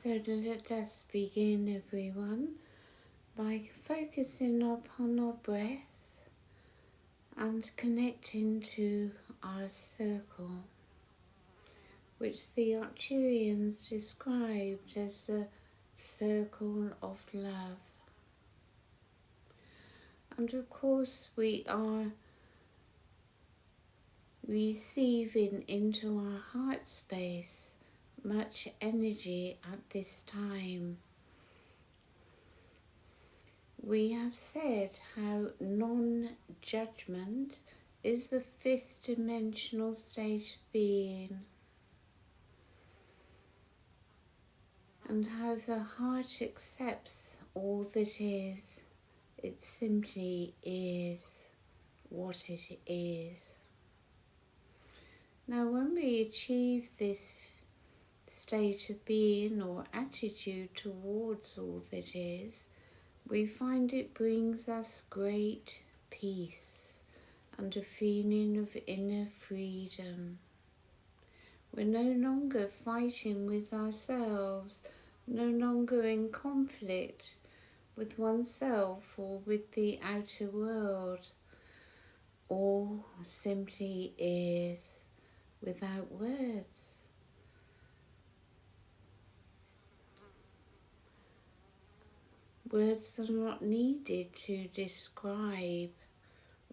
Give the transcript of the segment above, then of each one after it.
So let us begin, everyone, by focusing upon our breath and connecting to our circle, which the Arcturians described as the circle of love. And of course we are receiving into our heart space much energy at this time. We have said how non-judgment is the fifth dimensional state of being, and how the heart accepts all that is. It simply is what it is. Now, when we achieve this state of being or attitude towards all that is, we find it brings us great peace and a feeling of inner freedom. We're no longer fighting with ourselves, no longer in conflict with oneself or with the outer world. All simply is without words. Words are not needed to describe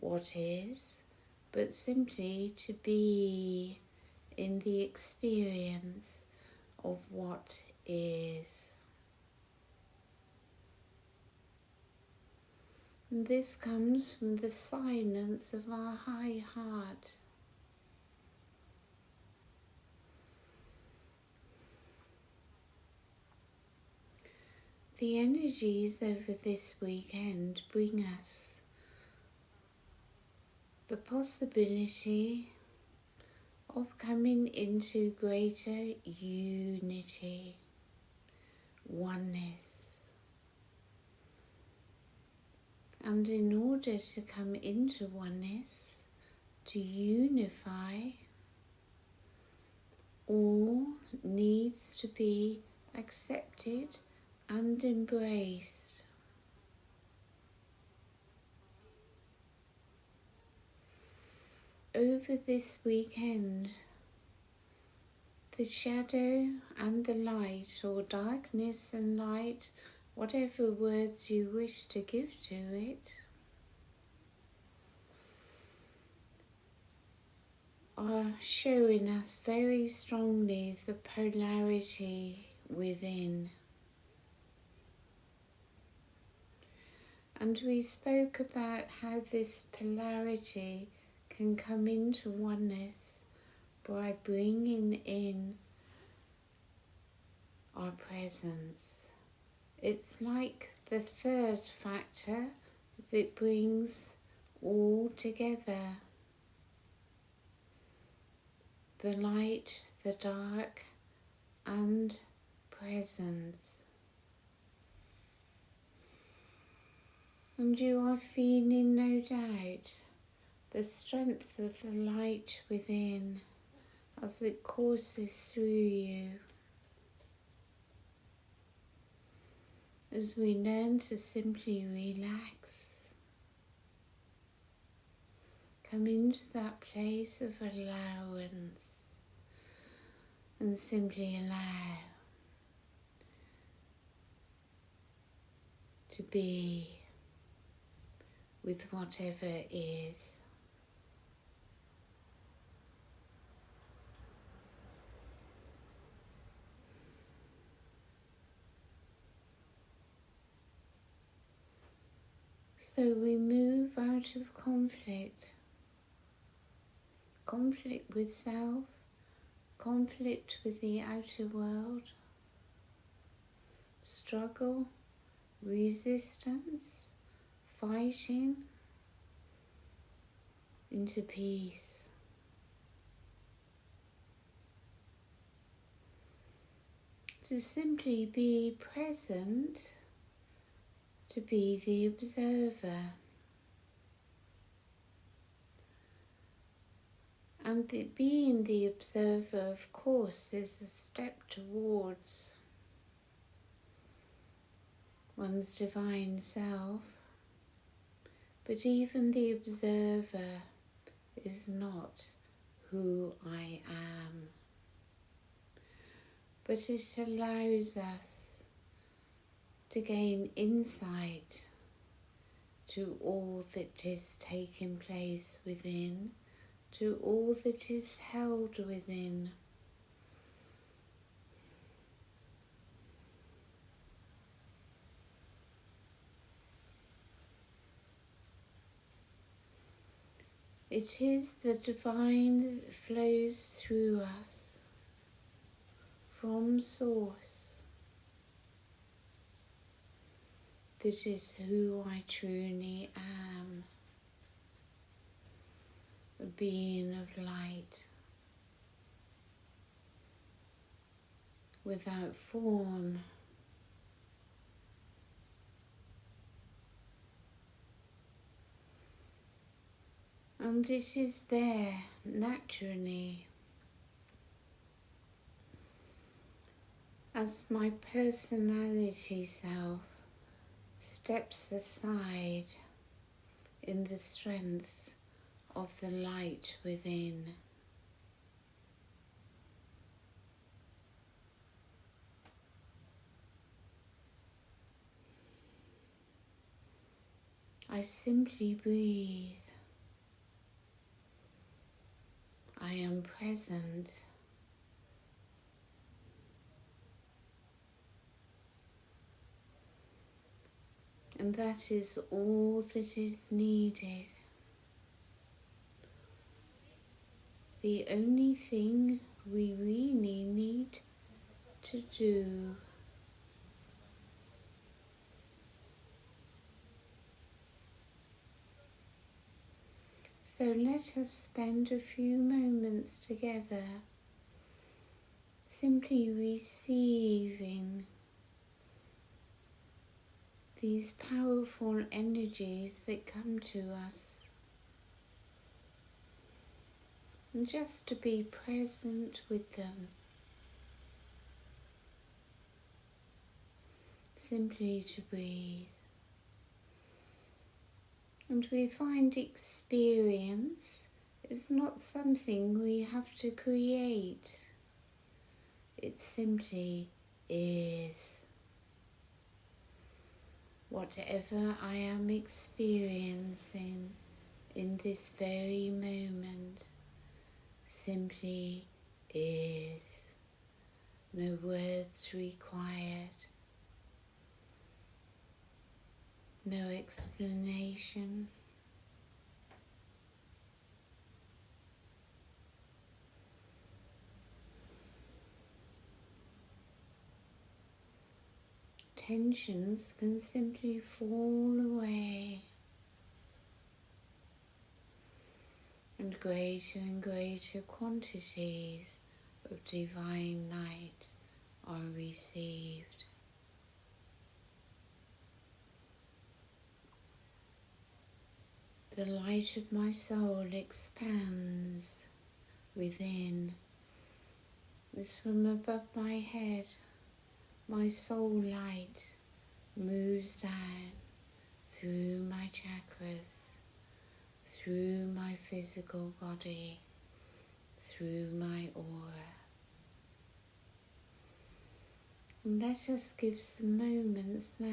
what is, but simply to be in the experience of what is. And this comes from the silence of our high heart. The energies over this weekend bring us the possibility of coming into greater unity, oneness. And in order to come into oneness, to unify, all needs to be accepted and embraced. Over this weekend, the shadow and the light, or darkness and light, whatever words you wish to give to it, are showing us very strongly the polarity within. And we spoke about how this polarity can come into oneness by bringing in our presence. It's like the third factor that brings all together. The light, the dark, and presence. And you are feeling, no doubt, the strength of the light within as it courses through you. As we learn to simply relax, come into that place of allowance and simply allow to be with whatever is. So we move out of conflict with self, conflict with the outer world, struggle, resistance, fighting, into peace. To simply be present, to be the observer. And being the observer, of course, is a step towards one's divine self, but even the observer is not who I am. But it allows us to gain insight to all that is taking place within, to all that is held within. It is the divine that flows through us from Source. That is who I truly am, a being of light, without form. And it is there naturally as my personality self steps aside in the strength of the light within. I simply breathe. I am present. And that is all that is needed. The only thing we really need to do so let us spend a few moments together simply receiving these powerful energies that come to us, and just to be present with them, simply to breathe. And we find experience is not something we have to create. It simply is. Whatever I am experiencing in this very moment simply is. No words required. No explanation. Tensions can simply fall away, and greater quantities of divine light are received. The light of my soul expands within, as from above my head, my soul light moves down through my chakras, through my physical body, through my aura. And let us give some moments now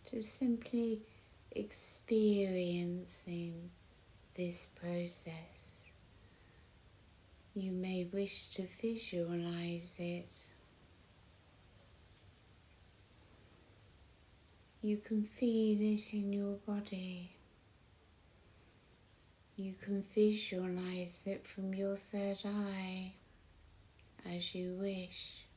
to simply experiencing this process. You may wish to visualize it. You can feel it in your body. You can visualize it from your third eye as you wish.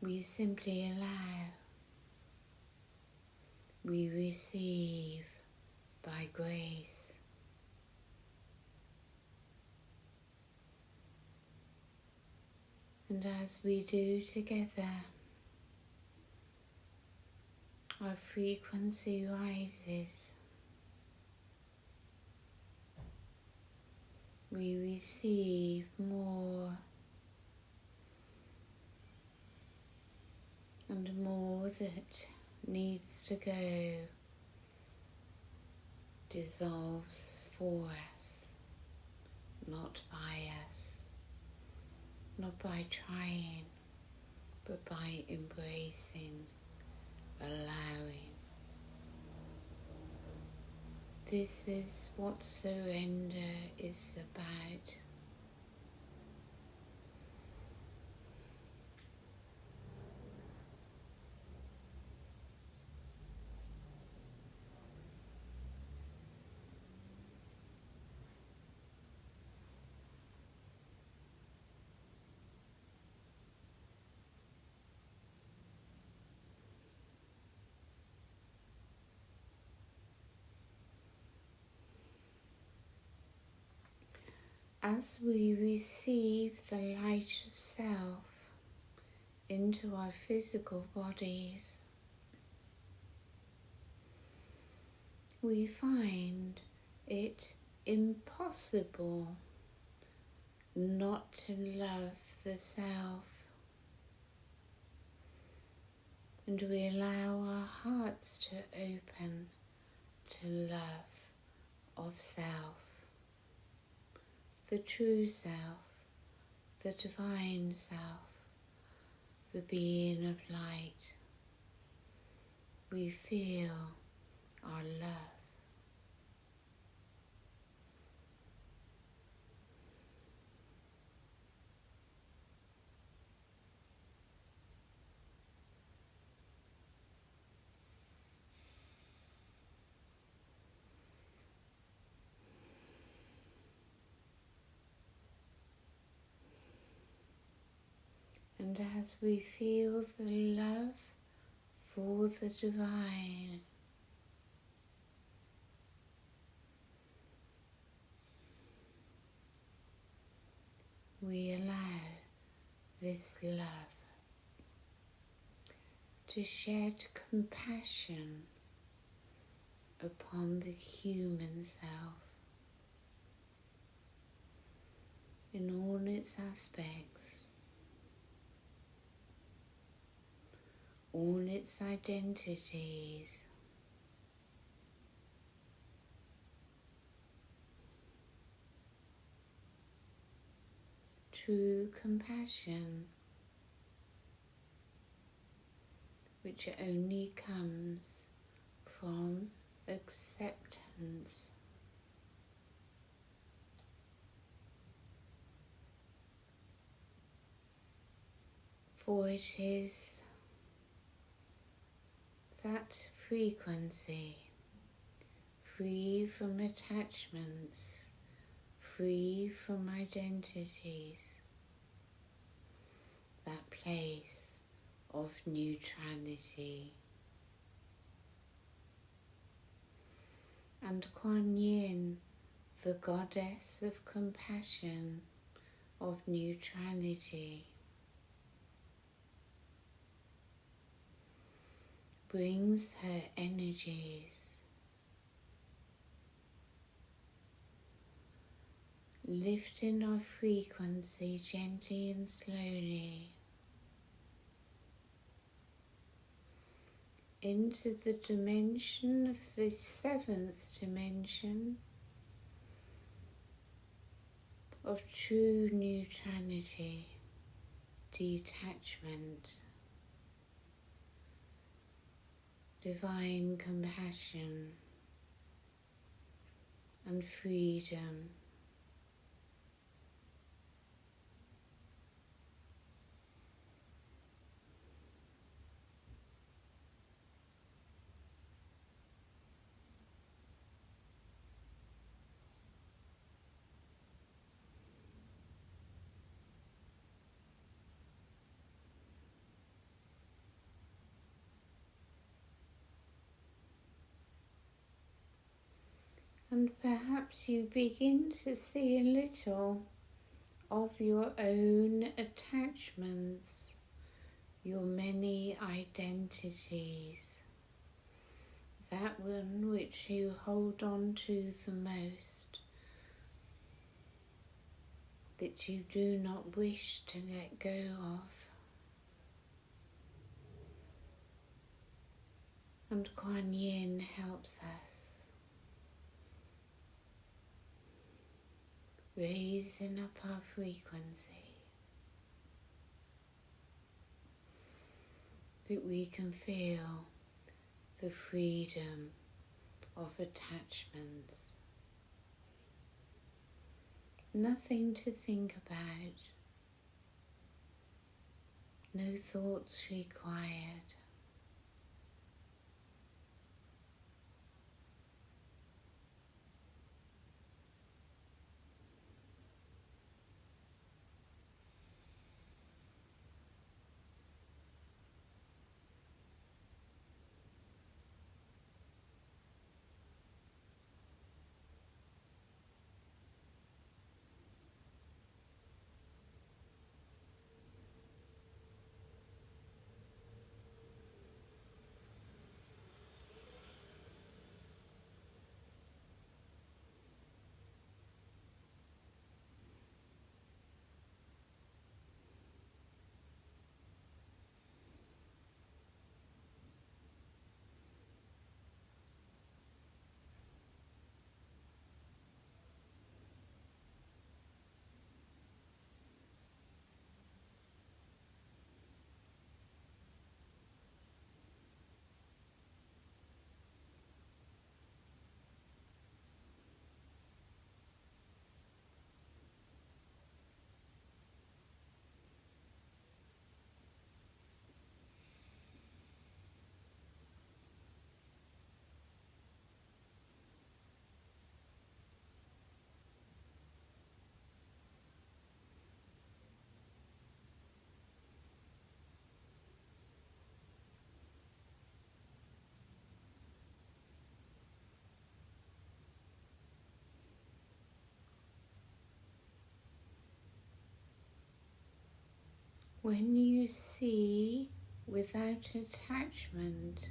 We simply allow. We receive by grace. And as we do together, our frequency rises. We receive more and more that needs to go dissolves for us, not by us, not by trying, but by embracing, allowing. This is what surrender is about. As we receive the light of self into our physical bodies, we find it impossible not to love the self, and we allow our hearts to open to love of self. The true self, the divine self, the being of light. We feel our love. And as we feel the love for the divine, we allow this love to shed compassion upon the human self in all its aspects, all its identities. True compassion, which only comes from acceptance. For it is that frequency, free from attachments, free from identities, that place of neutrality. And Quan, the goddess of compassion, of neutrality, brings her energies, lifting our frequency gently and slowly into the dimension of the seventh dimension of true neutrality, detachment, divine compassion and freedom. And perhaps you begin to see a little of your own attachments, your many identities, that one which you hold on to the most, that you do not wish to let go of. And Quan helps us, raising up our frequency, that we can feel the freedom of attachments. Nothing to think about, no thoughts required. When you see without attachment,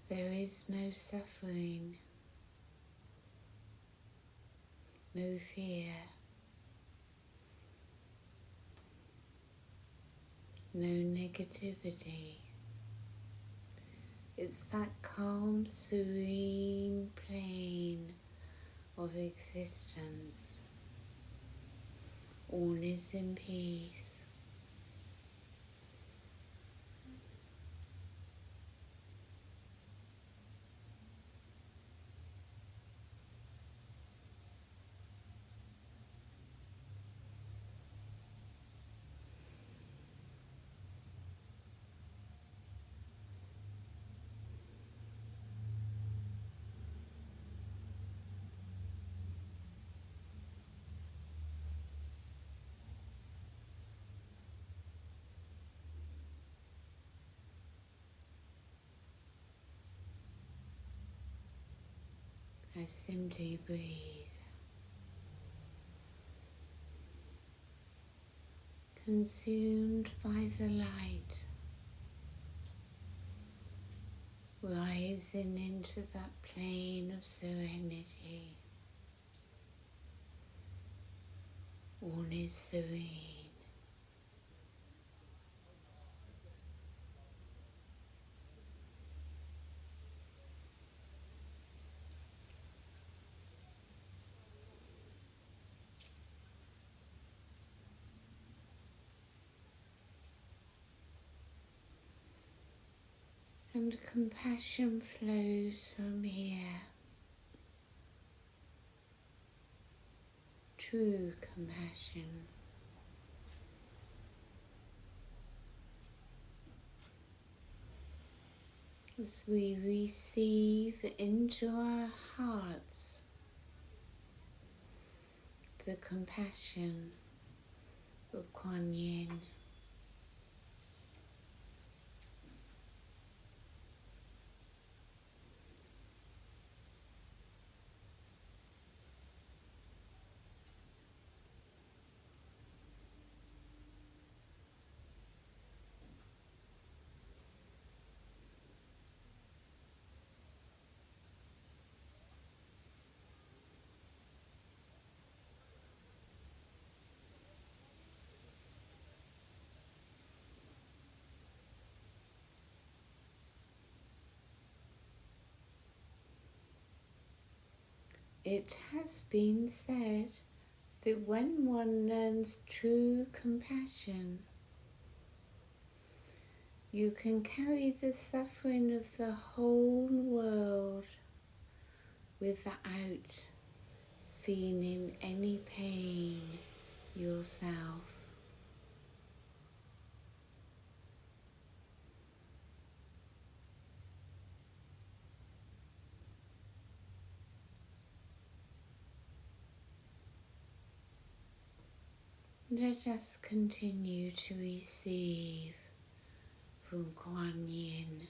there is no suffering, no fear, no negativity. It's that calm, serene plane of existence. All is in peace. I simply breathe, consumed by the light, rising into that plane of serenity. All is serene. And compassion flows from here. True compassion. As we receive into our hearts the compassion of Quan. It has been said that when one learns true compassion, you can carry the suffering of the whole world without feeling any pain yourself. Let us continue to receive from Quan Yin.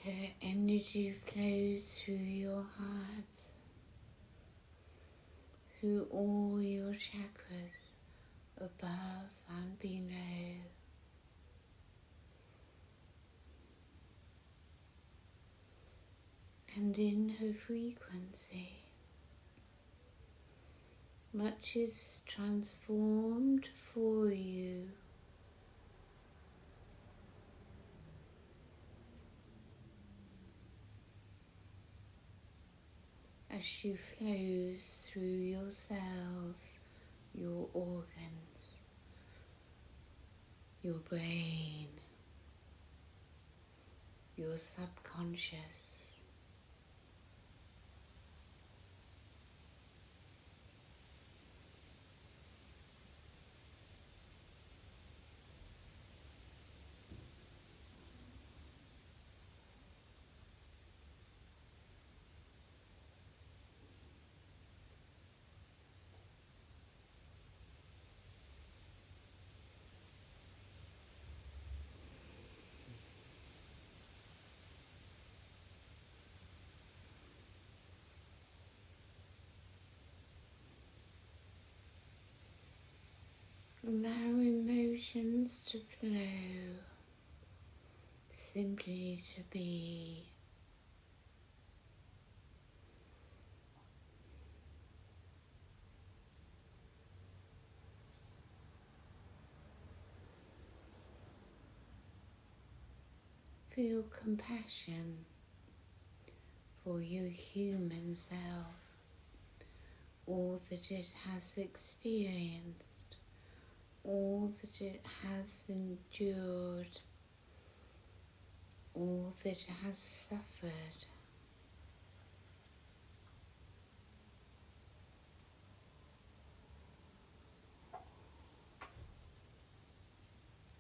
Her energy flows through your heart, through all your chakras, above and below. And in her frequency, much is transformed for you. As she flows through your cells, your organs, your brain, your subconscious. Allow emotions to flow, simply to be. Feel compassion for your human self, all that it has experienced, all that it has endured, all that it has suffered.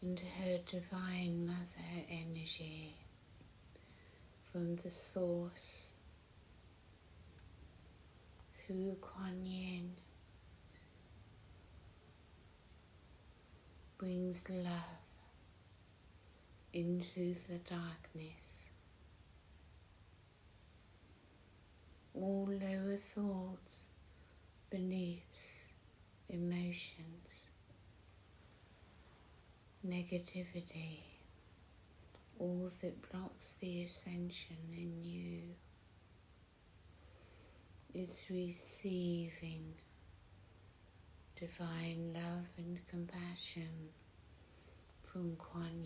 And her Divine Mother energy from the source through Quan Yin brings love into the darkness. All lower thoughts, beliefs, emotions, negativity all that blocks the ascension in you is receiving divine love and compassion from Quan.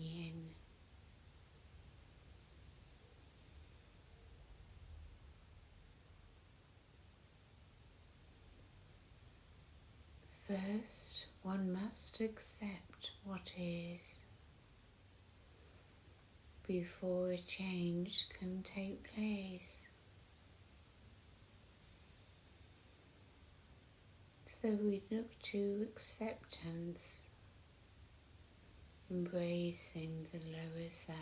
First, one must accept what is before a change can take place. So we look to acceptance, embracing the lower self.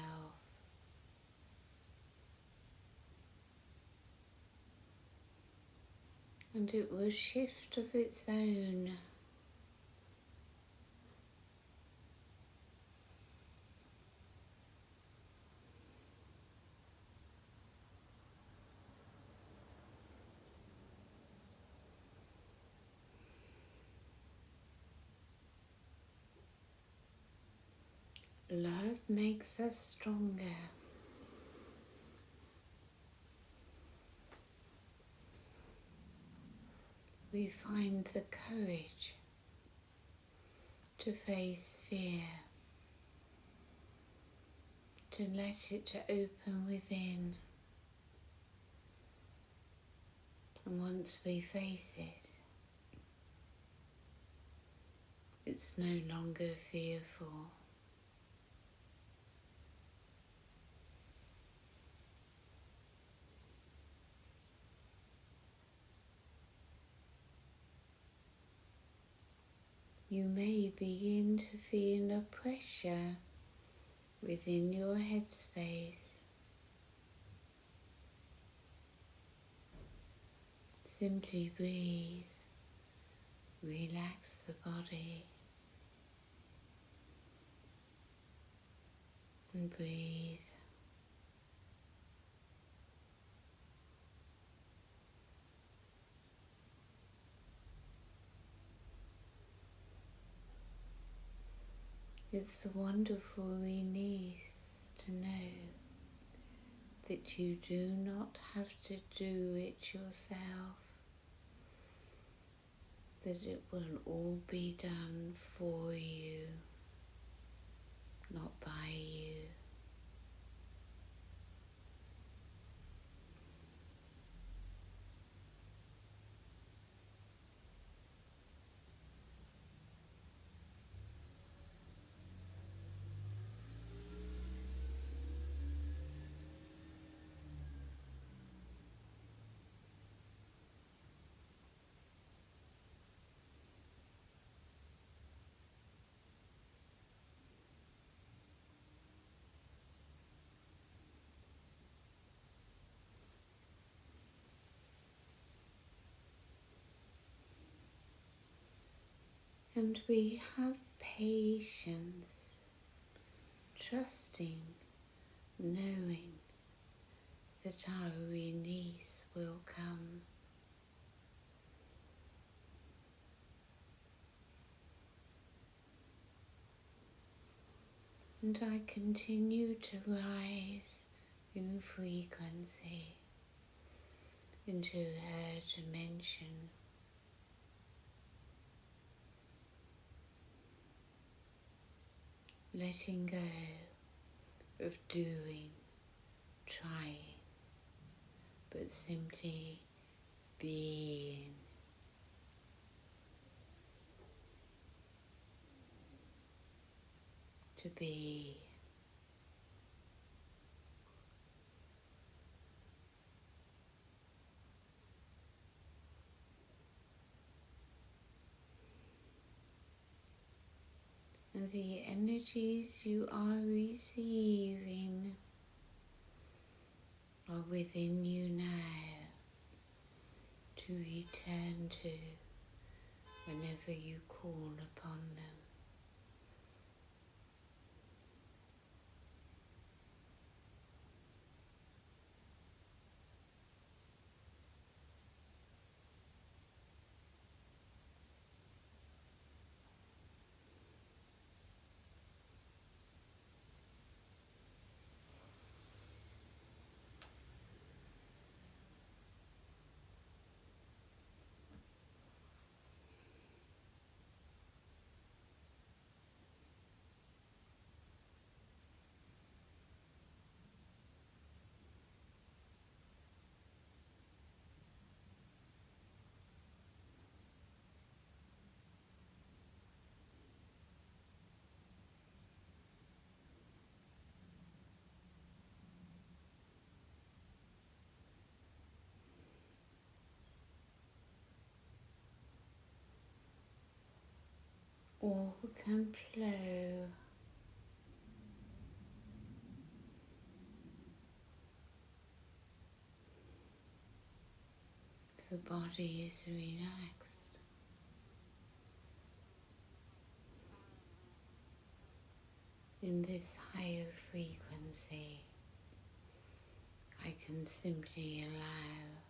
And it will shift of its own. Love makes us stronger. We find the courage to face fear, to let it open within. And once we face it, it's no longer fearful. You may begin to feel a pressure within your headspace. Simply breathe, relax the body, and breathe. It's a wonderful release to know that you do not have to do it yourself, that it will all be done for you, not by you. And we have patience, trusting, knowing that our release will come. And I continue to rise in frequency into her dimension. Letting go of doing, trying, but simply being. To be. And the energies you are receiving are within you now to return to whenever you call upon them. all can flow. The body is relaxed. In this higher frequency, I can simply allow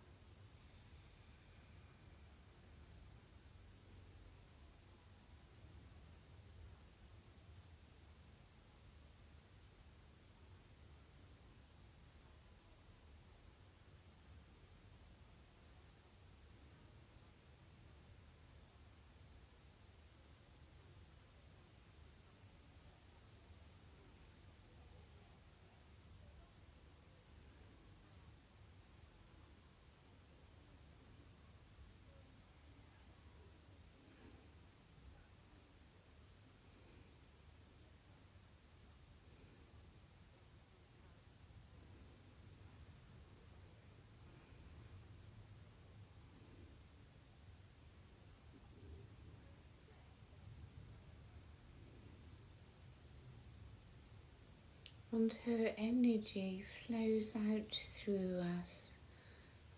and her energy flows out through us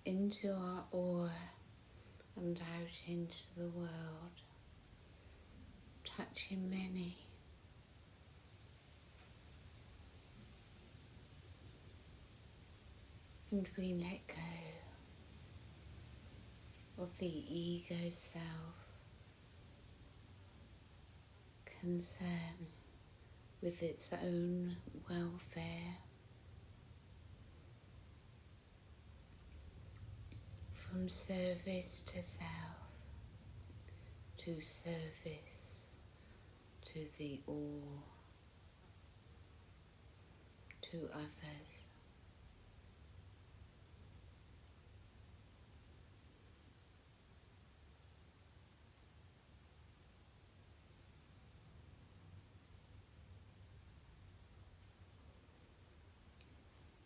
into our aura and out into the world, touching many. And we let go of the ego self, concern with its own welfare, from service to self, to service to the all, to others.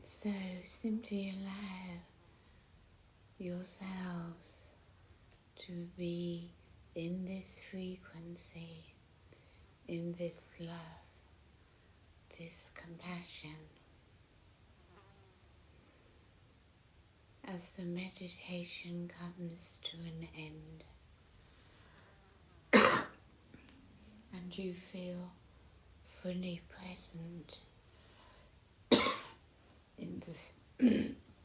So simply allow yourselves to be in this frequency, in this love, this compassion. As the meditation comes to an end and you feel fully present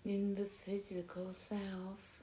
in the physical self,